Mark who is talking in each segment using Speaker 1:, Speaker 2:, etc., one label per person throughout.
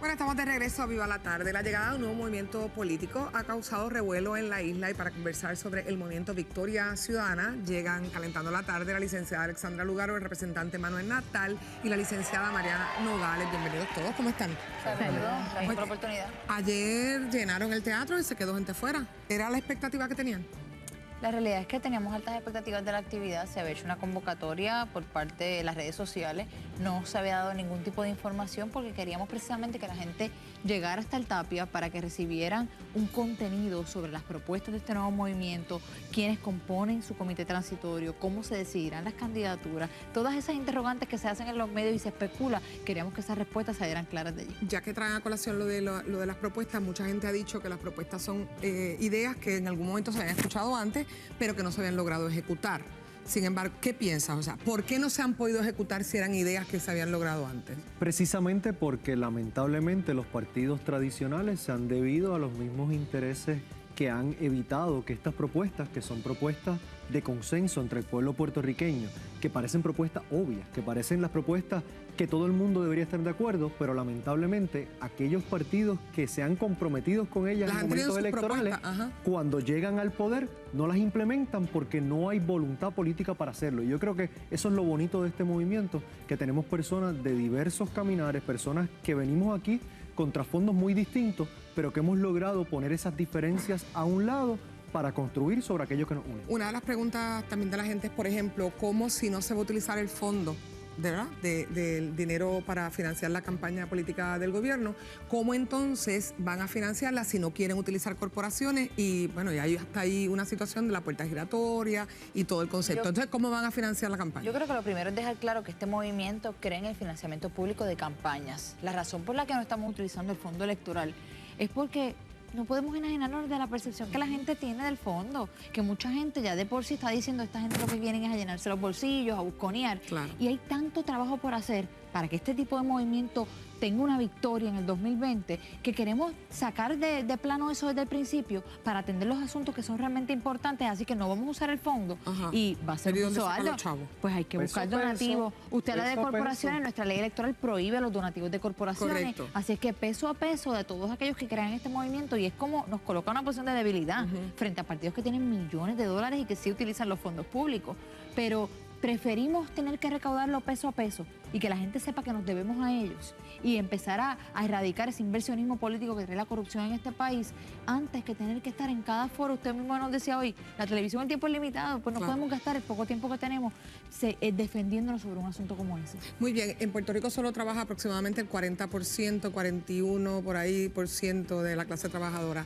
Speaker 1: Bueno, estamos de regreso a Viva la Tarde. La llegada de un nuevo movimiento político ha causado revuelo en la isla, y para conversar sobre el movimiento Victoria Ciudadana llegan calentando la tarde la licenciada Alexandra Lugaro, el representante Manuel Natal y la licenciada Mariana Nogales. Bienvenidos todos, ¿cómo están?
Speaker 2: Saludos, gracias por la oportunidad.
Speaker 1: Ayer llenaron el teatro y se quedó gente fuera. ¿Era la expectativa que tenían?
Speaker 2: La realidad es que teníamos altas expectativas de la actividad. Se había hecho una convocatoria por parte de las redes sociales. No se había dado ningún tipo de información porque queríamos precisamente que la gente llegara hasta el Tapia para que recibieran un contenido sobre las propuestas de este nuevo movimiento, quiénes componen su comité transitorio, cómo se decidirán las candidaturas, todas esas interrogantes que se hacen en los medios y se especula. Queríamos que esas respuestas salieran claras de allí.
Speaker 1: Ya que traen a colación lo de las propuestas, mucha gente ha dicho que las propuestas son ideas que en algún momento se habían escuchado antes, pero que no se habían logrado ejecutar. Sin embargo, ¿qué piensas? O sea, ¿por qué no se han podido ejecutar si eran ideas que se habían logrado antes?
Speaker 3: Precisamente porque lamentablemente los partidos tradicionales se han debido a los mismos intereses que han evitado que estas propuestas, que son propuestas de consenso entre el pueblo puertorriqueño, que parecen propuestas obvias, que parecen las propuestas que todo el mundo debería estar de acuerdo, pero lamentablemente aquellos partidos que se han comprometido con ellas en momentos electorales, cuando llegan al poder, no las implementan porque no hay voluntad política para hacerlo. Y yo creo que eso es lo bonito de este movimiento, que tenemos personas de diversos caminares, personas que venimos aquí con trasfondos muy distintos, pero que hemos logrado poner esas diferencias a un lado para construir sobre aquello que nos une.
Speaker 1: Una de las preguntas también de la gente es, por ejemplo, ¿cómo si no se va a utilizar el fondo del dinero para financiar la campaña política del gobierno? ¿Cómo entonces van a financiarla si no quieren utilizar corporaciones? Y bueno, y hay hasta ahí una situación de la puerta giratoria y todo el concepto. Entonces, ¿cómo van a financiar la campaña?
Speaker 2: Yo creo que lo primero es dejar claro que este movimiento cree en el financiamiento público de campañas. La razón por la que no estamos utilizando el fondo electoral es porque no podemos enajenarnos de la percepción que la gente tiene del fondo, que mucha gente ya de por sí está diciendo, esta gente lo que vienen es a llenarse los bolsillos, a busconear.
Speaker 1: Claro.
Speaker 2: Y hay tanto trabajo por hacer para que este tipo de movimiento tenga una victoria en el 2020, que queremos sacar de plano eso desde el principio para atender los asuntos que son realmente importantes, así que no vamos a usar el fondo. Y va a ser un alto. Pues hay que buscar donativos. Usted la de corporaciones, nuestra ley electoral prohíbe los donativos de corporaciones. Correcto. Así es que peso a peso de todos aquellos que crean este movimiento, y es como nos coloca en una posición de debilidad frente a partidos que tienen millones de dólares y que sí utilizan los fondos públicos. Pero preferimos tener que recaudarlo peso a peso y que la gente sepa que nos debemos a ellos y empezar a erradicar ese inversionismo político que trae la corrupción en este país, antes que tener que estar en cada foro. Usted mismo nos decía hoy, la televisión en tiempo es limitado, pues no podemos gastar el poco tiempo que tenemos defendiéndonos sobre un asunto como ese.
Speaker 1: Muy bien, en Puerto Rico solo trabaja aproximadamente el 40%, 41% por ahí por ciento de la clase trabajadora.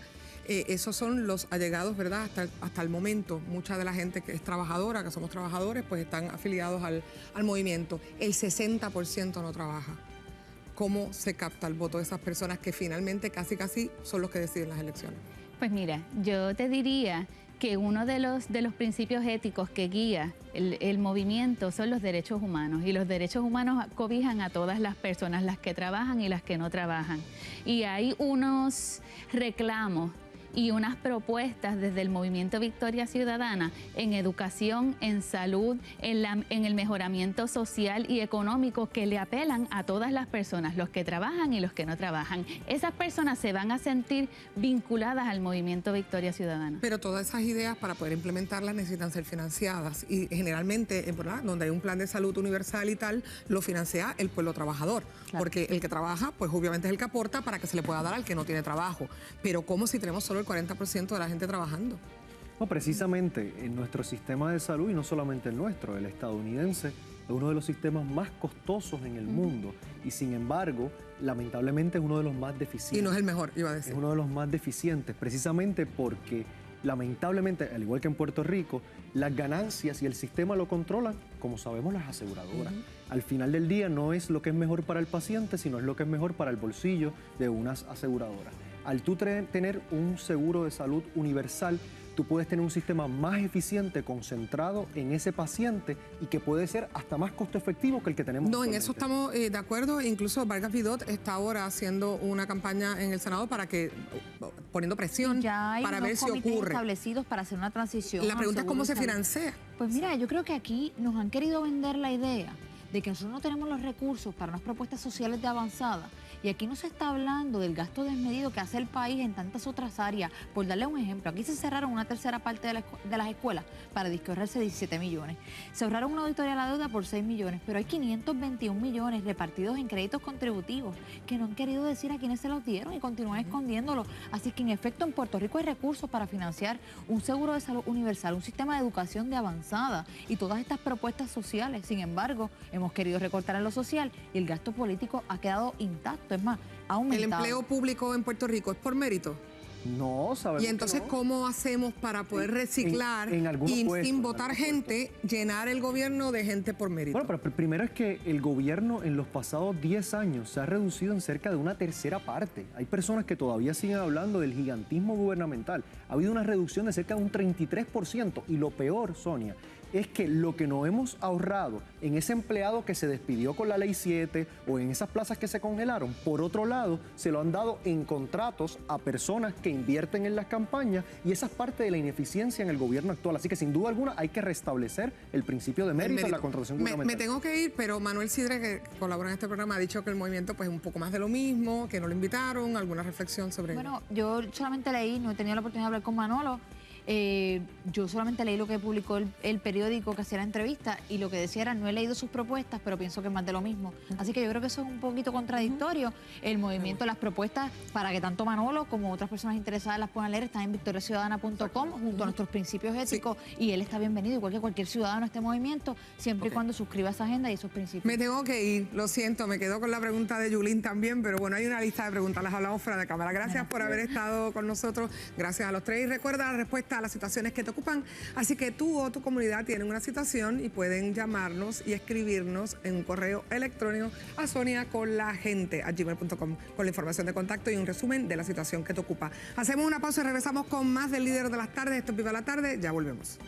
Speaker 1: Esos son los allegados, ¿verdad? Hasta el momento, mucha de la gente que es trabajadora, que somos trabajadores, pues están afiliados al movimiento. El 60% no trabaja. ¿Cómo se capta el voto de esas personas que finalmente casi son los que deciden las elecciones?
Speaker 4: Pues mira, yo te diría que uno de los principios éticos que guía el movimiento son los derechos humanos, y los derechos humanos cobijan a todas las personas, las que trabajan y las que no trabajan. Y hay unos reclamos y unas propuestas desde el movimiento Victoria Ciudadana en educación, en salud, en el mejoramiento social y económico, que le apelan a todas las personas, los que trabajan y los que no trabajan. Esas personas se van a sentir vinculadas al movimiento Victoria Ciudadana.
Speaker 1: Pero todas esas ideas, para poder implementarlas, necesitan ser financiadas, y generalmente, ¿verdad?, donde hay un plan de salud universal y tal, lo financia el pueblo trabajador, claro, porque el que trabaja, pues obviamente es el que aporta para que se le pueda dar al que no tiene trabajo. Pero ¿cómo si tenemos solo el 40% de la gente trabajando?
Speaker 3: No, precisamente en nuestro sistema de salud, y no solamente el nuestro, el estadounidense, es uno de los sistemas más costosos en el mundo, y sin embargo, lamentablemente es uno de los más deficientes.
Speaker 1: Y no es el mejor, iba a decir.
Speaker 3: Es uno de los más deficientes, precisamente porque lamentablemente, al igual que en Puerto Rico, las ganancias y el sistema lo controlan, como sabemos, las aseguradoras. Al final del día no es lo que es mejor para el paciente, sino es lo que es mejor para el bolsillo de unas aseguradoras. Al tú tener un seguro de salud universal, tú puedes tener un sistema más eficiente, concentrado en ese paciente, y que puede ser hasta más costo efectivo que el que tenemos.
Speaker 1: No, en eso estamos de acuerdo. Incluso Vargas Vidot está ahora haciendo una campaña en el Senado poniendo presión para ver si ocurre. Ya hay comités
Speaker 2: establecidos para hacer una transición.
Speaker 1: La pregunta es cómo se financia.
Speaker 2: Pues mira, yo creo que aquí nos han querido vender la idea de que nosotros no tenemos los recursos para unas propuestas sociales de avanzada. Y aquí no se está hablando del gasto desmedido que hace el país en tantas otras áreas. Por darle un ejemplo, aquí se cerraron una tercera parte de las escuelas para ahorrarse 17 millones. Se ahorraron una auditoría a la deuda por 6 millones, pero hay 521 millones repartidos en créditos contributivos que no han querido decir a quiénes se los dieron y continúan escondiéndolo. Así que en efecto en Puerto Rico hay recursos para financiar un seguro de salud universal, un sistema de educación de avanzada y todas estas propuestas sociales. Sin embargo, hemos querido recortar en lo social y el gasto político ha quedado intacto. Es más, ha aumentado.
Speaker 1: ¿El empleo público en Puerto Rico es por mérito?
Speaker 3: No, sabemos.
Speaker 1: Y entonces,
Speaker 3: que no.
Speaker 1: ¿cómo hacemos para poder reciclar
Speaker 3: en algunos
Speaker 1: y
Speaker 3: puestos,
Speaker 1: sin votar gente, llenar el gobierno de gente por mérito?
Speaker 3: Bueno, pero primero es que el gobierno en los pasados 10 años se ha reducido en cerca de una tercera parte. Hay personas que todavía siguen hablando del gigantismo gubernamental. Ha habido una reducción de cerca de un 33%. Y lo peor, Sonia, es que lo que nos hemos ahorrado en ese empleado que se despidió con la Ley 7 o en esas plazas que se congelaron, por otro lado, se lo han dado en contratos a personas que invierten en las campañas y esa es parte de la ineficiencia en el gobierno actual. Así que sin duda alguna hay que restablecer el principio de mérito en la contratación gubernamental.
Speaker 1: Me tengo que ir, pero Manuel Sidre, que colabora en este programa, ha dicho que el movimiento pues un poco más de lo mismo, que no lo invitaron. ¿Alguna reflexión sobre ello?
Speaker 2: Bueno, yo solamente leí, no he tenido la oportunidad de hablar con Manolo. Yo solamente leí lo que publicó el periódico que hacía la entrevista y lo que decía era, no he leído sus propuestas, pero pienso que es más de lo mismo. Así que yo creo que eso es un poquito contradictorio. El movimiento, las propuestas, para que tanto Manolo como otras personas interesadas las puedan leer, están en victoriaciudadana.com junto a nuestros principios éticos y él está bienvenido, igual que cualquier ciudadano a este movimiento, siempre y cuando suscriba esa agenda y esos principios.
Speaker 1: Me tengo que ir, lo siento, me quedo con la pregunta de Yulín también, pero bueno, hay una lista de preguntas, las hablamos fuera de cámara. Gracias por haber estado con nosotros, gracias a los tres. Y recuerda la respuesta a las situaciones que te ocupan. Así que tú o tu comunidad tienen una situación y pueden llamarnos y escribirnos en un correo electrónico a soniaconlagente@gmail.com con la información de contacto y un resumen de la situación que te ocupa. Hacemos una pausa y regresamos con más del Líder de las Tardes. Esto es Viva la Tarde, ya volvemos.